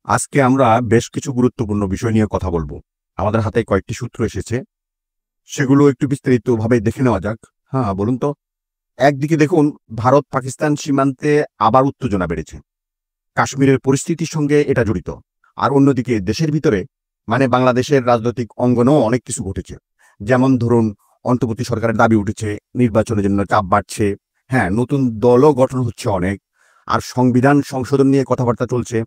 আজকে আমরা বেশ কিছু গুরুত্বপূর্ণ বিষয় নিয়ে কথা বলবো। আমাদের হাতে কয়েকটি সূত্র এসেছে, সেগুলো একটু বিস্তারিতভাবে দেখে নেওয়া যাক। হ্যাঁ, বলুন তো। একদিকে দেখুন, ভারত পাকিস্তান সীমান্তে আবার উত্তেজনা বেড়েছে। কাশ্মীরের পরিস্থিতির সঙ্গে এটা জড়িত। আর অন্যদিকে দেশের ভিতরে, মানে বাংলাদেশের রাজনৈতিক অঙ্গনেও অনেক কিছু ঘটেছে। যেমন ধরুন, অন্তর্বর্তী সরকারের দাবি উঠেছে, নির্বাচনের জন্য চাপ বাড়ছে। হ্যাঁ, নতুন দলও গঠন হচ্ছে অনেক। আর সংবিধান সংশোধন নিয়ে কথাবার্তা চলছে।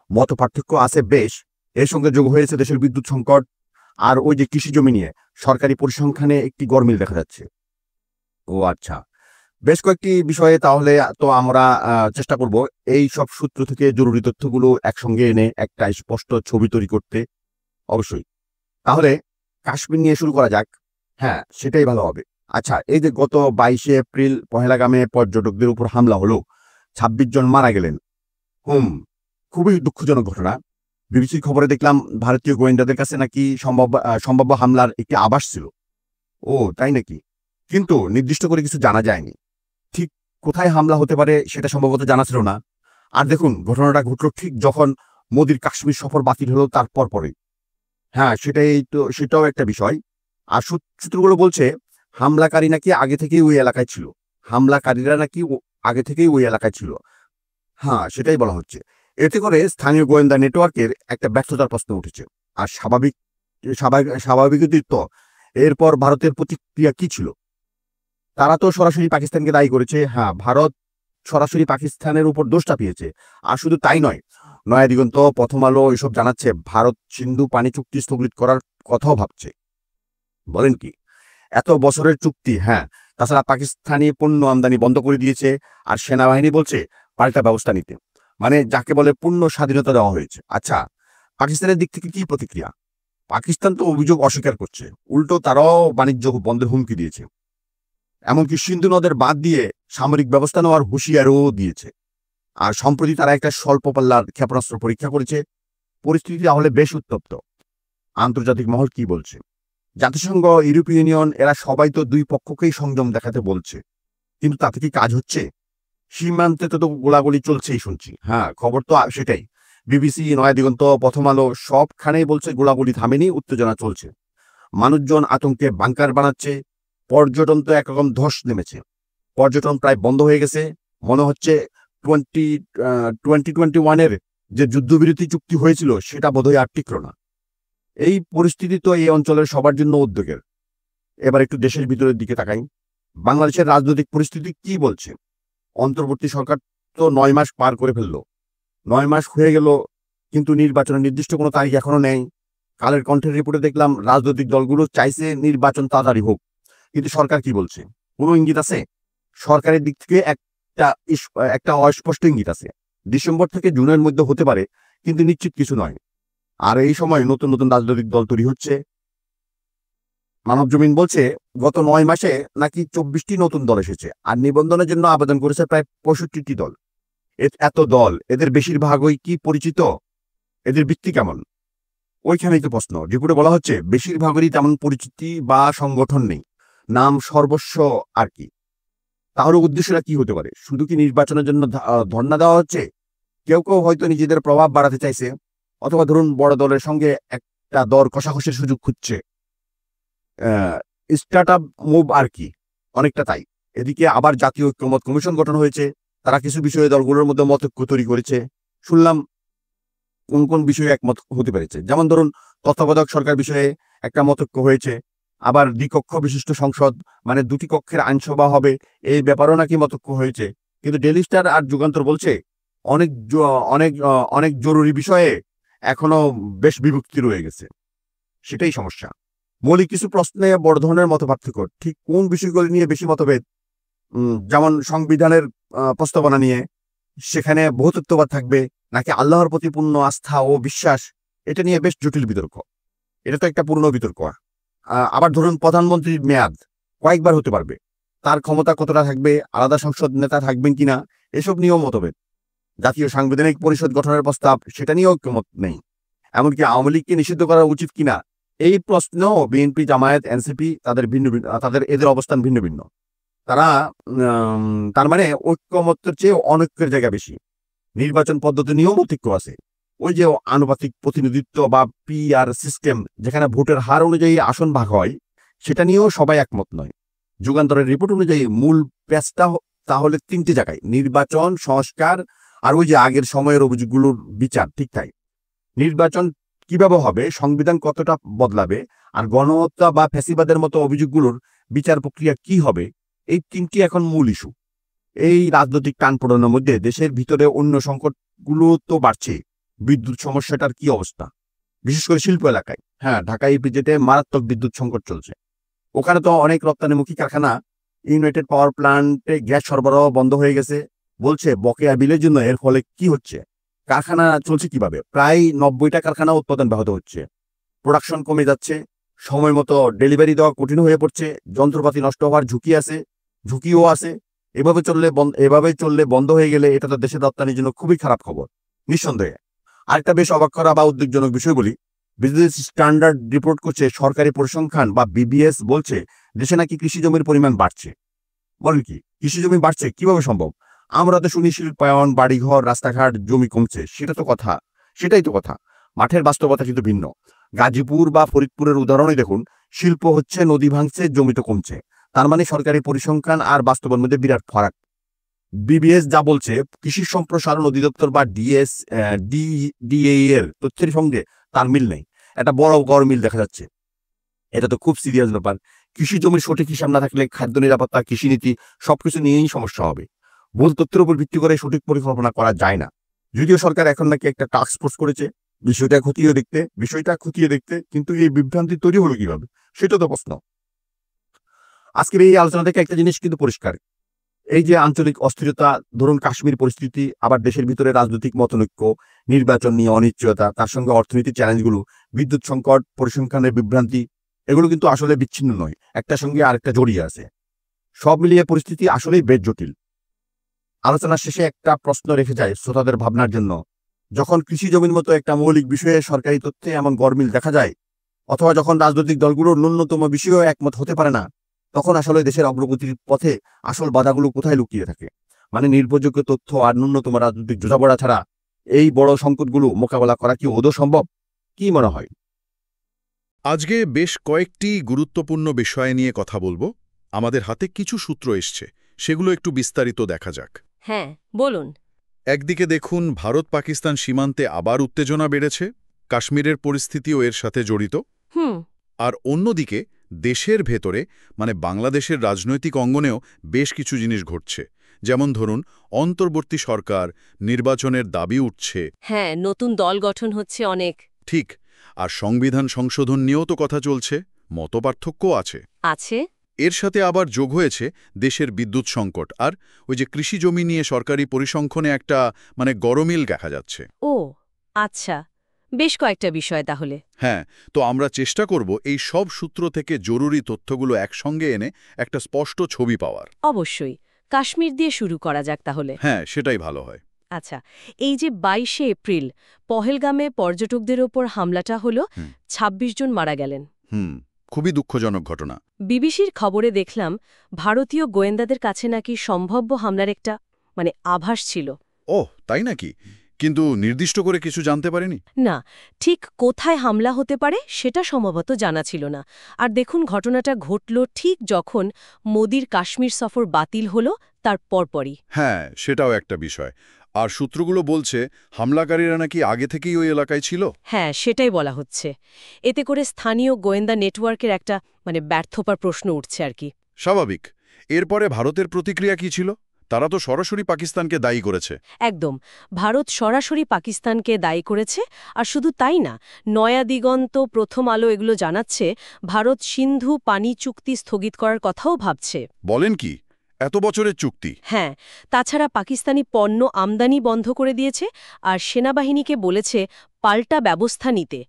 মত পার্থক্য আছে বেশ। এর সঙ্গে যোগ হয়েছে দেশের বিদ্যুৎ সংকট। আর ওই যে কৃষি জমি নিয়ে সরকারি পরিসংখ্যানে একটি গরমিল দেখা যাচ্ছে। ও আচ্ছা, বেশ কয়েকটি বিষয়ে তাহলে তো আমরা চেষ্টা করব এই সব সূত্র থেকে জরুরি তথ্যগুলো একসঙ্গে এনে একটা স্পষ্ট ছবি তৈরি করতে। অবশ্যই। তাহলে কাশ্মীর নিয়ে শুরু করা যাক। হ্যাঁ, সেটাই ভালো হবে। আচ্ছা, এই যে গত 22শে এপ্রিল পহেলগামে পর্যটকদের উপর হামলা হলো, 26 জন মারা গেলেন। হুম, খুবই দুঃখজনক ঘটনা। বিবিসির খবরে দেখলাম ভারতীয় গোয়েন্দাদের কাছে নাকি সম্ভাব্য হামলার একটি আভাস ছিল। ও তাই নাকি? কিন্তু নির্দিষ্ট করে কিছু জানা যায়নি। ঠিক কোথায় হামলা হতে পারে সেটা সম্ভবত জানা ছিল না। আর দেখুন, ঘটনাটা ঘটল ঠিক যখন মোদির কাশ্মীর সফর বাতিল হলো তার পরে। হ্যাঁ, সেটাও একটা বিষয়। আর সূত্রগুলো বলছে হামলাকারী নাকি আগে থেকেই ওই এলাকায় ছিল। হামলাকারীরা নাকি আগে থেকেই ওই এলাকায় ছিল। হ্যাঁ, সেটাই বলা হচ্ছে। এতে করে স্থানীয় গোয়েন্দা নেটওয়ার্কের একটা ব্যর্থতার প্রশ্ন উঠেছে। আর স্বাভাবিকই তো। এরপর ভারতের প্রতিক্রিয়া কি ছিল? তারা তো সরাসরি পাকিস্তানকে দায়ী করেছে। হ্যাঁ, ভারত সরাসরি পাকিস্তানের উপর দোষ চাপিয়েছে। আর শুধু তাই নয়, নয়া দিগন্ত, প্রথম আলো এসব জানাচ্ছে ভারত সিন্ধু পানি চুক্তি স্থগিত করার কথাও ভাবছে। বলেন কি? এত বছরের চুক্তি। হ্যাঁ, তাছাড়া পাকিস্তানি পণ্য আমদানি বন্ধ করে দিয়েছে। আর সেনাবাহিনী বলছে পাল্টা ব্যবস্থা নিতে, মানে যাকে বলে পূর্ণ স্বাধীনতা দেওয়া হয়েছে। আচ্ছা, পাকিস্তানের দিক থেকে কি প্রতিক্রিয়া? পাকিস্তান তো অভিযোগ অস্বীকার করছে। উল্টো তারাও বাণিজ্য বন্ধের হুমকি দিয়েছে। এমনকি সিন্ধু নদের বাঁধ দিয়ে সামরিক ব্যবস্থা নেওয়ার হুঁশিয়ারও দিয়েছে। আর সম্প্রতি তারা একটা স্বল্প পাল্লার ক্ষেপণাস্ত্র পরীক্ষা করেছে। পরিস্থিতি তাহলে বেশ উত্তপ্ত। আন্তর্জাতিক মহল কি বলছে? জাতিসংঘ, ইউরোপীয় ইউনিয়ন, এরা সবাই তো দুই পক্ষকেই সংযম দেখাতে বলছে। কিন্তু তাতে কি কাজ হচ্ছে? সীমান্তে তো গোলাগুলি চলছেই শুনছি। হ্যাঁ, খবর তো সেটাই। বিবিসি, নয়া দিগন্ত, প্রথম আলো সবখানেই বলছে গোলাগুলি থামেনি, উত্তেজনা চলছে। মানুষজন আতঙ্কে বাংকার বানাচ্ছে। পর্যটন তো একরকম ধস নেমেছে। পর্যটন প্রায় বন্ধ হয়ে গেছে। মনে হচ্ছে 2021-এর যে যুদ্ধবিরতি চুক্তি হয়েছিল সেটা বোধহয় আর টিকল না। এই পরিস্থিতি তো এই অঞ্চলের সবার জন্য উদ্বেগের। এবার একটু দেশের ভিতরের দিকে তাকাই। বাংলাদেশের রাজনৈতিক পরিস্থিতি কি বলছে? অন্তর্বর্তী সরকার তো 9 মাস পার করে ফেললো। 9 মাস হয়ে গেল, কিন্তু নির্বাচনের নির্দিষ্ট কোনো তারিখ এখনো নেই। কালের কণ্ঠের রিপোর্টে দেখলাম রাজনৈতিক দলগুলো চাইছে নির্বাচন তাড়াতাড়ি হোক। কিন্তু সরকার কি বলছে? কোনো ইঙ্গিত আছে? সরকারের দিক থেকে একটা অস্পষ্ট ইঙ্গিত আছে। ডিসেম্বর থেকে জুনের মধ্যে হতে পারে, কিন্তু নিশ্চিত কিছু নয়। আর এই সময় নতুন নতুন রাজনৈতিক দল তৈরি হচ্ছে। মানবজমিন বলছে গত 9 মাসে নাকি 24টি নতুন দল এসেছে। আর নিবন্ধনের জন্য আবেদন করেছে প্রায় 65টি দল। এত দল, এদের বেশিরভাগই কি পরিচিত? এদের ভিত্তি কেমন? ওইখানেই তো প্রশ্ন। রিপোর্টে বলা হচ্ছে বেশিরভাগেরই তেমন পরিচিতি বা সংগঠন নেই, নাম সর্বস্ব আর কি। তাহলে উদ্দেশ্যটা কি হতে পারে? শুধু কি নির্বাচনের জন্য ধর্ণা দেওয়া হচ্ছে? কেউ কেউ হয়তো নিজেদের প্রভাব বাড়াতে চাইছে, অথবা ধরুন বড় দলের সঙ্গে একটা দর কষাকষির সুযোগ খুঁজছে। স্টার্ট আপ মুভ আর কি, অনেকটা তাই। এদিকে আবার জাতীয় ঐক্যমত কমিশন গঠন হয়েছে। তারা কিছু বিষয়ে দলগুলোর মধ্যে মতৈক্য তৈরি করেছে। শুনলাম কোন কোন বিষয়ে একমত হতে পেরেছে। যেমন ধরুন, তত্ত্বাবধায়ক সরকার বিষয়ে একটা মতৈক্য হয়েছে। আবার দ্বিকক্ষ বিশিষ্ট সংসদ, মানে দুটি কক্ষের আইনসভা হবে, এই ব্যাপারেও নাকি মতৈক্য হয়েছে। কিন্তু ডেইলি স্টার আর যুগান্তর বলছে অনেক অনেক জরুরি বিষয়ে এখনো বেশ বিভক্তি রয়ে গেছে। সেটাই সমস্যা। মৌলিক কিছু প্রশ্নে বড় ধরনের মতপার্থক্য। ঠিক কোন বিষয়গুলি নিয়ে বেশি মতভেদ? যেমন সংবিধানের প্রস্তাবনা নিয়ে, সেখানে বহুতত্ত্ববাদ থাকবে নাকি আল্লাহর প্রতি পূর্ণ আস্থা ও বিশ্বাস? এটা নিয়ে বেশ জটিল বিতর্ক। এটা তো একটা পূর্ণ বিতর্ক। আবার ধরুন, প্রধানমন্ত্রীর মেয়াদ কয়েকবার হতে পারবে, তার ক্ষমতা কতটা থাকবে, আলাদা সংসদ নেতা থাকবেন কিনা, এসব নিয়েও মতভেদ। জাতীয় সাংবিধানিক পরিষদ গঠনের প্রস্তাব, সেটা নিয়েও ঐক্যমত নেই। এমনকি আওয়ামী লীগকে নিষিদ্ধ করা উচিত কিনা, এই প্রশ্নেও বিএনপি, জামায়াত, এনসিপি এদের অবস্থান ভিন্ন ভিন্ন। তারা তার মানে ঐক্যমত্যের চেয়ে অনৈক্যের জায়গা বেশি। নির্বাচন পদ্ধতি নিয়েও মতৈক্য আছে। ওই যে আনুপাতিক প্রতিনিধিত্ব বা পিআর সিস্টেম, যেখানে ভোটের হার অনুযায়ী আসন ভাগ হয়, সেটা নিয়েও সবাই একমত নয়। যুগান্তরের রিপোর্ট অনুযায়ী মূল প্যাচটা তাহলে 3টি জায়গায়: নির্বাচন, সংস্কার, আর ওই যে আগের সময়ের অভিযোগগুলোর বিচার। ঠিক তাই, নির্বাচন কিভাবে হবে, সংবিধান কতটা বদলাবে, আর গণহত্যা বা ফ্যাসিবাদের মতো অভিযোগগুলোর বিচার প্রক্রিয়া কি হবে, এই 3টি এখন মূল ইস্যু। এই রাজনৈতিক টানপোড়েনের মধ্যে দেশের ভিতরে অন্য সংকটগুলো তো বাড়ছে। বিদ্যুৎ সমস্যাটার কি অবস্থা, বিশেষ করে শিল্প এলাকায়? হ্যাঁ, ঢাকা ইপিজেডে মারাত্মক বিদ্যুৎ সংকট চলছে। ওখানে তো অনেক রপ্তানিমুখী কারখানা, ইউনাইটেড পাওয়ার প্ল্যান্টে গ্যাস সরবরাহ বন্ধ হয়ে গেছে বলছে বকেয়া বিলের জন্য। এর ফলে কি হচ্ছে? কারখানা চলছে কিভাবে? প্রায় 90টা কারখানা উৎপাদন ব্যাহত হচ্ছে, প্রোডাকশন কমে যাচ্ছে, সময় মতো ডেলিভারি দেওয়া কঠিন হয়ে পড়ছে, যন্ত্রপাতি নষ্ট হওয়ার ঝুঁকিও আছে। এভাবে চললে বন্ধ হয়ে গেলে এটা তো দেশের রপ্তানির জন্য খুবই খারাপ খবর, নিঃসন্দেহে। আরেকটা বেশ অবাক করা বা উদ্বেগজনক বিষয় বলি, বিজনেস স্ট্যান্ডার্ড রিপোর্ট করছে, সরকারি পরিসংখ্যান বা বিবিএস বলছে দেশে নাকি কৃষি জমির পরিমাণ বাড়ছে। বলেন কি, কৃষি জমি বাড়ছে? কিভাবে সম্ভব? আমরা তো শুনি শিল্পায়ন, বাড়িঘর, রাস্তাঘাট, জমি কমছে। সেটাই তো কথা। মাঠের বাস্তবতা কিন্তু ভিন্ন। গাজীপুর বা ফরিদপুরের উদাহরণই দেখুন, শিল্প হচ্ছে, নদী ভাঙছে, জমি তো কমছে। তার মানে সরকারি পরিসংখ্যান আর বাস্তবের মধ্যে বিরাট ফারাক। বিবিএস যা বলছে, কৃষি সম্প্রসারণ অধিদপ্তর বা ডিএ এর তথ্যের সঙ্গে তার মিল নেই। একটা বড় গড়মিল দেখা যাচ্ছে। এটা তো খুব সিরিয়াস ব্যাপার। কৃষি জমির সঠিক হিসাব না থাকলে খাদ্য নিরাপত্তা, কৃষিনীতি সবকিছু নিয়েই সমস্যা হবে। ভুল তথ্যের উপর ভিত্তি করে সঠিক পরিকল্পনা করা যায় না। যদিও সরকার এখন নাকি একটা টাস্ক ফোর্স করেছে বিষয়টা খতিয়ে দেখতে, কিন্তু এই বিভ্রান্তি তৈরি হলো কিভাবে, সেটা তো প্রশ্ন। আজকের এই আলোচনা থেকে একটা জিনিস কিন্তু পরিষ্কার, এই যে আঞ্চলিক অস্থিরতা, ধরুন কাশ্মীর পরিস্থিতি, আবার দেশের ভিতরে রাজনৈতিক মতনৈক্য, নির্বাচন নিয়ে অনিশ্চয়তা, তার সঙ্গে অর্থনৈতিক চ্যালেঞ্জগুলো, বিদ্যুৎ সংকট, পরিসংখ্যানের বিভ্রান্তি, এগুলো কিন্তু আসলে বিচ্ছিন্ন নয়, একটার সঙ্গে আরেকটা জড়িয়ে আছে। সব মিলিয়ে পরিস্থিতি আসলেই বেশ জটিল। আলোচনার শেষে একটা প্রশ্ন রেখে যায় শ্রোতাদের ভাবনার জন্য: যখন কৃষি জমির মতো একটা মৌলিক বিষয়ে সরকারি তথ্যে এমন গরমিল দেখা যায়, অথবা যখন রাজনৈতিক দলগুলোর ন্যূনতম বিষয়েও একমত হতে পারে না, তখন আসলে দেশের অগ্রগতির পথে আসল বাধাগুলো কোথায় লুকিয়ে থাকে? মানে নির্ভরযোগ্য তথ্য আর ন্যূনতম রাজনৈতিক বোঝাপড়া ছাড়া এই বড় সংকটগুলো মোকাবেলা করা কি আদৌ সম্ভব? কি মনে হয়? আজকে বেশ কয়েকটি গুরুত্বপূর্ণ বিষয় নিয়ে কথা বলবো। আমাদের হাতে কিছু সূত্র এসছে, সেগুলো একটু বিস্তারিত দেখা যাক। হ্যাঁ, বলুন। একদিকে দেখুন, ভারত-পাকিস্তান সীমান্তে আবার উত্তেজনা বেড়েছে, কাশ্মীরের পরিস্থিতিও এর সাথে জড়িত। হুম। আর অন্যদিকে দেশের ভেতরে, মানে বাংলাদেশের রাজনৈতিক অঙ্গনেও বেশ কিছু জিনিস ঘটছে। যেমন ধরুন, অন্তর্বর্তী সরকার, নির্বাচনের দাবি উঠছে। হ্যাঁ, নতুন দল গঠন হচ্ছে অনেক। ঠিক। আর সংবিধান সংশোধন নিয়েও তো কথা চলছে, মতপার্থক্যও আছে। আছে। এর সাথে আবার যোগ হয়েছে দেশের বিদ্যুৎ সংকট, আর ওই যে কৃষি জমি নিয়ে সরকারি পরিসংখ্যানে একটা গরমিল দেখা যাচ্ছে। ও আচ্ছা, বেশ কয়েকটা বিষয় তাহলে। হ্যাঁ, তো আমরা চেষ্টা করব এই সব সূত্র থেকে জরুরি তথ্যগুলো একসঙ্গে এনে একটা স্পষ্ট ছবি পাওয়ার। অবশ্যই। কাশ্মীর দিয়ে শুরু করা যাক তাহলে। হ্যাঁ, সেটাই ভালো হয়। আচ্ছা, এই যে 22শে এপ্রিল পহেলগামে পর্যটকদের ওপর হামলাটা হলো, ২৬ জন মারা গেলেন। খুবই দুঃখজনক ঘটনা। বিবিসির খবরে দেখলাম ভারতীয় গোয়েন্দাদের কাছে নাকি সম্ভাব্য হামলার একটা আভাস ছিল। ওহ, তাই নাকি? কিন্তু নির্দিষ্ট করে কিছু জানতে পারেনি? না, ঠিক কোথায় হামলা হতে পারে সেটা সম্ভবত জানা ছিল না। আর দেখুন, ঘটনাটা ঘটল ঠিক যখন মোদির কাশ্মীর সফর বাতিল হলো তার পরপরই। হ্যাঁ, সেটাও একটা বিষয়। আর সূত্রগুলো বলছে হামলাকারীরা নাকি আগে থেকেই ওই এলাকায় ছিল। হ্যাঁ, সেটাই বলা হচ্ছে। এতে করে স্থানীয় গোয়েন্দা নেটওয়ার্কের একটা ব্যর্থতার প্রশ্ন উঠছে আর কি। স্বাভাবিক। এরপরে ভারতের প্রতিক্রিয়া কি ছিল? তারা তো সরাসরি পাকিস্তানকে দায়ী করেছে। একদম, ভারত সরাসরি পাকিস্তানকে দায়ী করেছে। আর শুধু তাই না, নয়া দিগন্ত, প্রথম আলো এগুলো জানাচ্ছে ভারত সিন্ধু পানি চুক্তি স্থগিত করার কথাও ভাবছে। বলেন কি, এত বছরের চুক্তি? হ্যাঁ, তাছাড়া পাকিস্তানি পণ্য আমদানি বন্ধ করে দিয়েছে আর সেনাবাহিনীকে বলেছে পাল্টা ব্যবস্থা নিতে,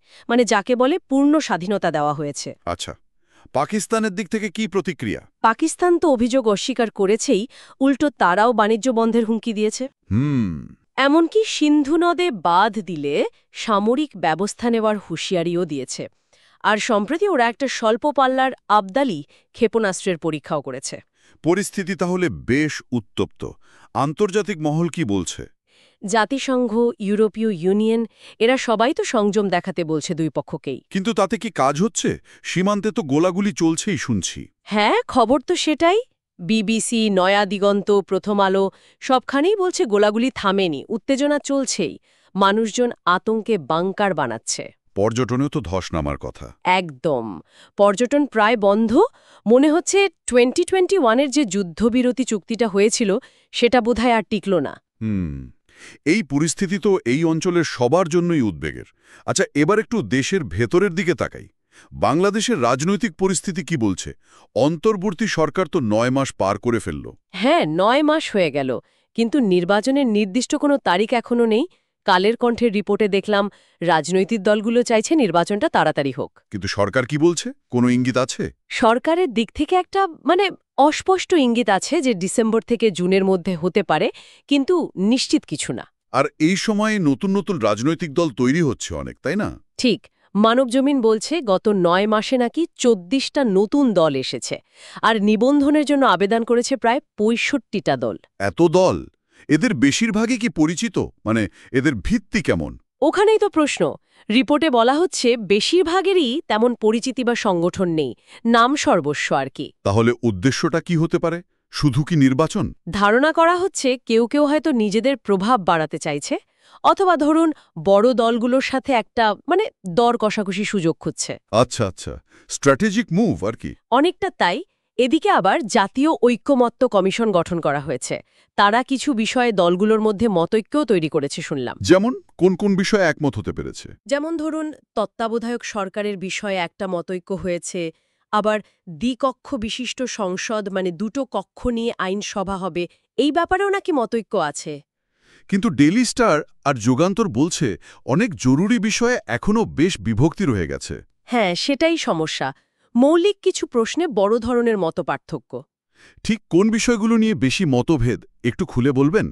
যাকে বলে পূর্ণ স্বাধীনতা দেওয়া হয়েছে। আচ্ছা, পাকিস্তানের দিক থেকে কি প্রতিক্রিয়া? পাকিস্তান তো অভিযোগ অস্বীকার করেছেই, উল্টো তারাও বাণিজ্য বন্ধের হুমকি দিয়েছে। এমনকি সিন্ধু নদে বাঁধ দিলে সামরিক ব্যবস্থা নেওয়ার হুঁশিয়ারিও দিয়েছে। আর সম্প্রতি ওরা একটা স্বল্প পাল্লার আবদালি ক্ষেপণাস্ত্রের পরীক্ষাও করেছে। পরিস্থিতি তাহলে বেশ উত্তপ্ত। আন্তর্জাতিক মহল কি বলছে? জাতিসংঘ, ইউরোপীয় ইউনিয়ন এরা সবাই তো সংযম দেখাতে বলছে দুই পক্ষকেই। কিন্তু তাতে কি কাজ হচ্ছে? সীমান্তে তো গোলাগুলি চলছেই শুনছি। হ্যাঁ, খবর তো সেটাই। বিবিসি, নয়া দিগন্ত, প্রথম আলো সবখানেই বলছে গোলাগুলি থামেনি, উত্তেজনা চলছেই। মানুষজন আতঙ্কে বাংকার বানাচ্ছে। পর্যটনেও তো ধস নামার কথা। একদম। পর্যটন প্রায় বন্ধ। মনে হচ্ছে 2021-এর যে যুদ্ধবিরতি চুক্তিটা হয়েছিল সেটা বোধহয় আর টিকল না। এই পরিস্থিতি তো এই অঞ্চলের সবার জন্যই উদ্বেগের। আচ্ছা, এবার একটু দেশের ভেতরের দিকে তাকাই। বাংলাদেশের রাজনৈতিক পরিস্থিতি কি বলছে? অন্তর্বর্তী সরকার তো 9 মাস পার করে ফেলল। হ্যাঁ, 9 মাস হয়ে গেল, কিন্তু নির্বাচনের নির্দিষ্ট কোনো তারিখ এখনো নেই। কালের কণ্ঠের রিপোর্টে দেখলাম রাজনৈতিক দলগুলো চাইছে নির্বাচনটা তাড়াতাড়ি হোক। কিন্তু সরকার কি বলছে? কোনো ইঙ্গিত আছে? সরকারের দিক থেকে একটা অস্পষ্ট ইঙ্গিত আছে যে ডিসেম্বর থেকে জুনের মধ্যে হতে পারে, কিন্তু নিশ্চিত কিছু না। আর এই সময়ে নতুন নতুন রাজনৈতিক দল তৈরি হচ্ছে অনেক, তাই না? ঠিক। মানবজমিন বলছে গত 9 মাসে নাকি 24টা নতুন দল এসেছে, আর নিবন্ধনের জন্য আবেদন করেছে প্রায় 65টা দল। এত দল! এদের বেশিরভাগই কি পরিচিত? মানে এদের ভিত্তি কেমন? ওখানেই তো প্রশ্ন। রিপোর্টে বলা হচ্ছে বেশিরভাগেরই তেমন পরিচিতি বা সংগঠন নেই, নাম সর্বস্ব আর কি। তাহলে উদ্দেশ্যটা কি হতে পারে? শুধু কি নির্বাচন? ধারণা করা হচ্ছে কেউ কেউ হয়তো নিজেদের প্রভাব বাড়াতে চাইছে, অথবা ধরুন বড় দলগুলোর সাথে একটা দর কষাকষি সুযোগ খুঁজছে। আচ্ছা আচ্ছা, স্ট্র্যাটেজিক মুভ আর কি। অনেকটা তাই। এদিকে আবার জাতীয় ঐক্যমত্য কমিশন গঠন করা হয়েছে। তারা কিছু বিষয়ে দলগুলোর মধ্যে মতৈক্যও তৈরি করেছে শুনলাম। যেমন কোন কোন বিষয়ে একমত হতে পেরেছে? যেমন ধরুন তত্ত্বাবধায়ক সরকারের বিষয়ে একটা মতৈক্য হয়েছে, আবার দ্বিকক্ষ বিশিষ্ট সংসদ দুটো কক্ষ নিয়ে আইনসভা হবে, এই ব্যাপারেও নাকি মতৈক্য আছে। কিন্তু ডেইলি স্টার আর যুগান্তর বলছে অনেক জরুরি বিষয়ে এখনও বেশ বিভক্তি রয়ে গেছে। হ্যাঁ, সেটাই সমস্যা। মৌলিক কিছু প্রশ্নে বড় ধরনের মতপার্থক্য। ঠিক কোন বিষয়গুলো নিয়ে বেশি মতভেদ একটু খুলে বলবেন?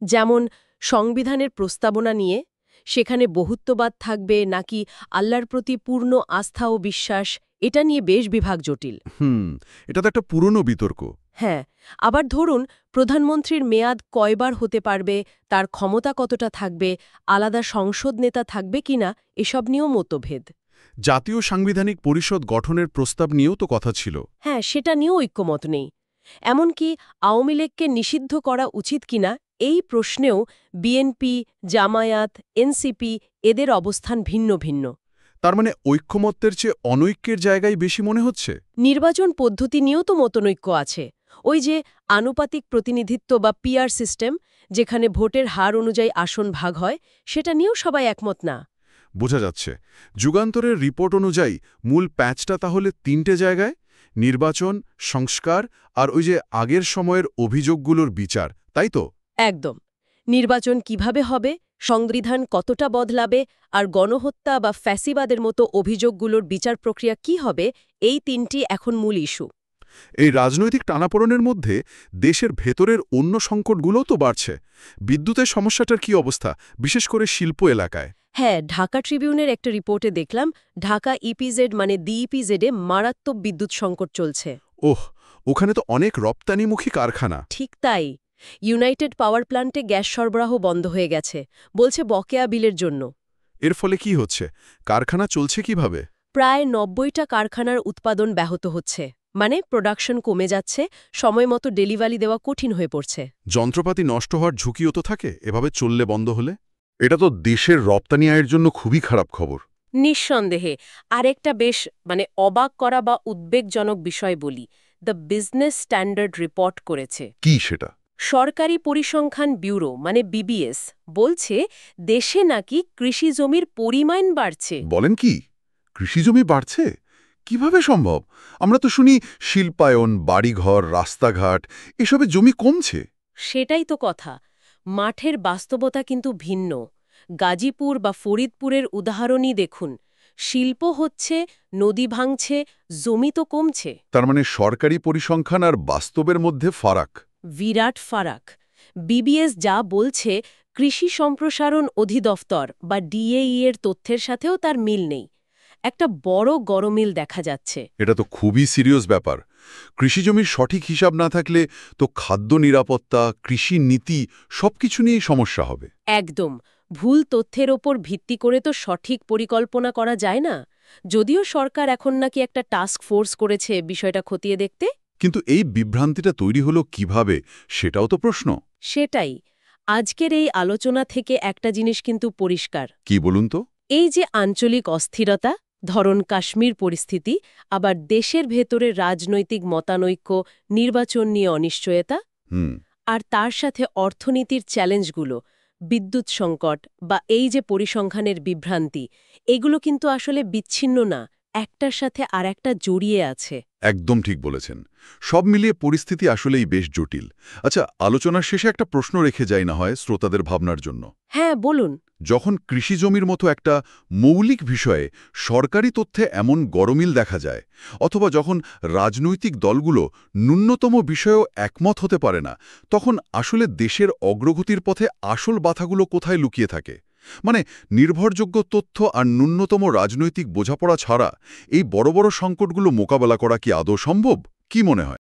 যেমন সংবিধানের প্রস্তাবনা নিয়ে, সেখানে বহুত্ববাদ থাকবে নাকি আল্লাহর প্রতি পূর্ণ আস্থা ও বিশ্বাস, এটা নিয়ে বেশ বিভাগ জটিল। এটা তো একটা পুরনো বিতর্ক। হ্যাঁ, আবার ধরুন প্রধানমন্ত্রীর মেয়াদ কয়বার হতে পারবে, তার ক্ষমতা কতটা থাকবে, আলাদা সংসদ নেতা থাকবে কিনা, এসব নিয়েও মতভেদ। জাতীয় সাংবিধানিক পরিষদ গঠনের প্রস্তাব নিয়েও তো কথা ছিল। হ্যাঁ, সেটা নিয়েও ঐক্যমত নেই। এমনকি আওয়ামী লীগকে নিষিদ্ধ করা উচিত কিনা এই প্রশ্নেও বিএনপি, জামায়াত, এনসিপি এদের অবস্থান ভিন্ন ভিন্ন। তার মানে ঐক্যমত্যের চেয়ে অনৈক্যের জায়গায় বেশি মনে হচ্ছে। নির্বাচন পদ্ধতি নিয়েও তো মতনৈক্য আছে। ওই যে আনুপাতিক প্রতিনিধিত্ব বা পিআর সিস্টেম, যেখানে ভোটের হার অনুযায়ী আসন ভাগ হয়, সেটা নিয়েও সবাই একমত না। বোঝা যাচ্ছে যুগান্তরের রিপোর্ট অনুযায়ী মূল প্যাচটা তাহলে 3টে জায়গায়: নির্বাচন, সংস্কার আর ওই যে আগের সময়ের অভিযোগগুলোর বিচার, তাই তো? একদম। নির্বাচন কিভাবে হবে, সংবিধান কতটা বদলাবে, আর গণহত্যা বা ফ্যাসিবাদের মতো অভিযোগগুলোর বিচার প্রক্রিয়া কি হবে, এই 3টি এখন মূল ইস্যু। এই রাজনৈতিক টানাপোড়েনের মধ্যে দেশের ভেতরের অন্য সংকটগুলোও তো বাড়ছে। বিদ্যুতের সমস্যাটার কি অবস্থা, বিশেষ করে শিল্প এলাকায়? হ্যাঁ, ঢাকা ট্রিবিউনের একটা রিপোর্টে দেখলাম ঢাকা ইপিজেড ডিইপিজেডে মারাত্মক বিদ্যুৎ সংকট চলছে। ওহ, ওখানে তো অনেক রপ্তানিমুখী কারখানা। ঠিক তাই। ইউনাইটেড পাওয়ার প্ল্যান্টে গ্যাস সরবরাহ বন্ধ হয়ে গেছে, বলছে বকেয়া বিলের জন্য। এর ফলে কি হচ্ছে? কারখানা চলছে কিভাবে? প্রায় 90টা কারখানার উৎপাদন ব্যাহত হচ্ছে, প্রোডাকশন কমে যাচ্ছে, সময়মতো ডেলিভারি দেওয়া কঠিন হয়ে পড়ছে। যন্ত্রপাতি নষ্ট হওয়ার ঝুঁকিও তো থাকে এভাবে চললে, বন্ধ হলে। এটা তো দেশের রপ্তানি আয়ের জন্য খুবই খারাপ খবর। নিঃসন্দেহে। আরেকটা বেশ অবাক করা বা উদ্বেগজনক বিষয় বলি, দ্য বিজনেস স্ট্যান্ডার্ড রিপোর্ট করেছে। কি সেটা? সরকারি পরিসংখ্যান ব্যুরো বিবিএস বলছে দেশে নাকি কৃষি জমির পরিমাণ বাড়ছে। বলেন কি? কৃষিজমি বাড়ছে? কিভাবে সম্ভব? আমরা তো শুনি শিল্পায়ন, বাড়িঘর, রাস্তাঘাট এসবে জমি কমছে। সেটাই তো কথা। মাঠের বাস্তবতা কিন্তু ভিন্ন। গাজীপুর বা ফরিদপুরের উদাহরণই দেখুন। শিল্প হচ্ছে, নদী ভাঙছে, জমি তো কমছে। তার মানে সরকারি পরিসংখ্যান আর বাস্তবের মধ্যে ফারাক। বিরাট ফারাক। বিবিএস যা বলছে, কৃষি সম্প্রসারণ অধিদপ্তর বা ডিএই এর তথ্যের সাথেও তার মিল নেই। একটা বড় গরমিল দেখা যাচ্ছে। এটা তো খুবই সিরিয়াস ব্যাপার। কৃষিজমির সঠিক হিসাব না থাকলে তো খাদ্য নিরাপত্তা, কৃষি নীতি সবকিছু নিয়েই সমস্যা হবে। একদম। ভুল তথ্যের ওপর ভিত্তি করে তো সঠিক পরিকল্পনা করা যায় না। যদিও সরকার এখন নাকি একটা টাস্ক ফোর্স করেছে বিষয়টা খতিয়ে দেখতে। কিন্তু এই বিভ্রান্তিটা তৈরি হলো কিভাবে, সেটাও তো প্রশ্ন। সেটাই। আজকের এই আলোচনা থেকে একটা জিনিস কিন্তু পরিষ্কার। কি বলুন তো? এই যে আঞ্চলিক অস্থিরতা, ধরন কাশ্মীর পরিস্থিতি, আবার দেশের ভেতরে রাজনৈতিক মতানৈক্য, নির্বাচন নিয়ে অনিশ্চয়তা, হুম। আর তার সাথে অর্থনীতির চ্যালেঞ্জগুলো, বিদ্যুৎ সংকট বা এই যে পরিসংখ্যানের বিভ্রান্তি, এগুলো কিন্তু আসলে বিচ্ছিন্ন না, একটার সাথে আর একটা জড়িয়ে আছে। একদম ঠিক বলেছেন। সব মিলিয়ে পরিস্থিতি আসলেই বেশ জটিল। আচ্ছা, আলোচনার শেষে একটা প্রশ্ন রেখে যাই না হয় শ্রোতাদের ভাবনার জন্য। হ্যাঁ, বলুন। যখন কৃষিজমির মতো একটা মৌলিক বিষয়ে সরকারি তথ্যে এমন গরমিল দেখা যায়, অথবা যখন রাজনৈতিক দলগুলো ন্যূনতম বিষয়েও একমত হতে পারে না, তখন আসলে দেশের অগ্রগতির পথে আসল বাধাগুলো কোথায় লুকিয়ে থাকে? মানে, নির্ভরযোগ্য তথ্য আর ন্যূনতম রাজনৈতিক বোঝাপড়া ছাড়া এই বড় বড় সংকটগুলো মোকাবেলা করা কি আদৌ সম্ভব? কি মনে হয়?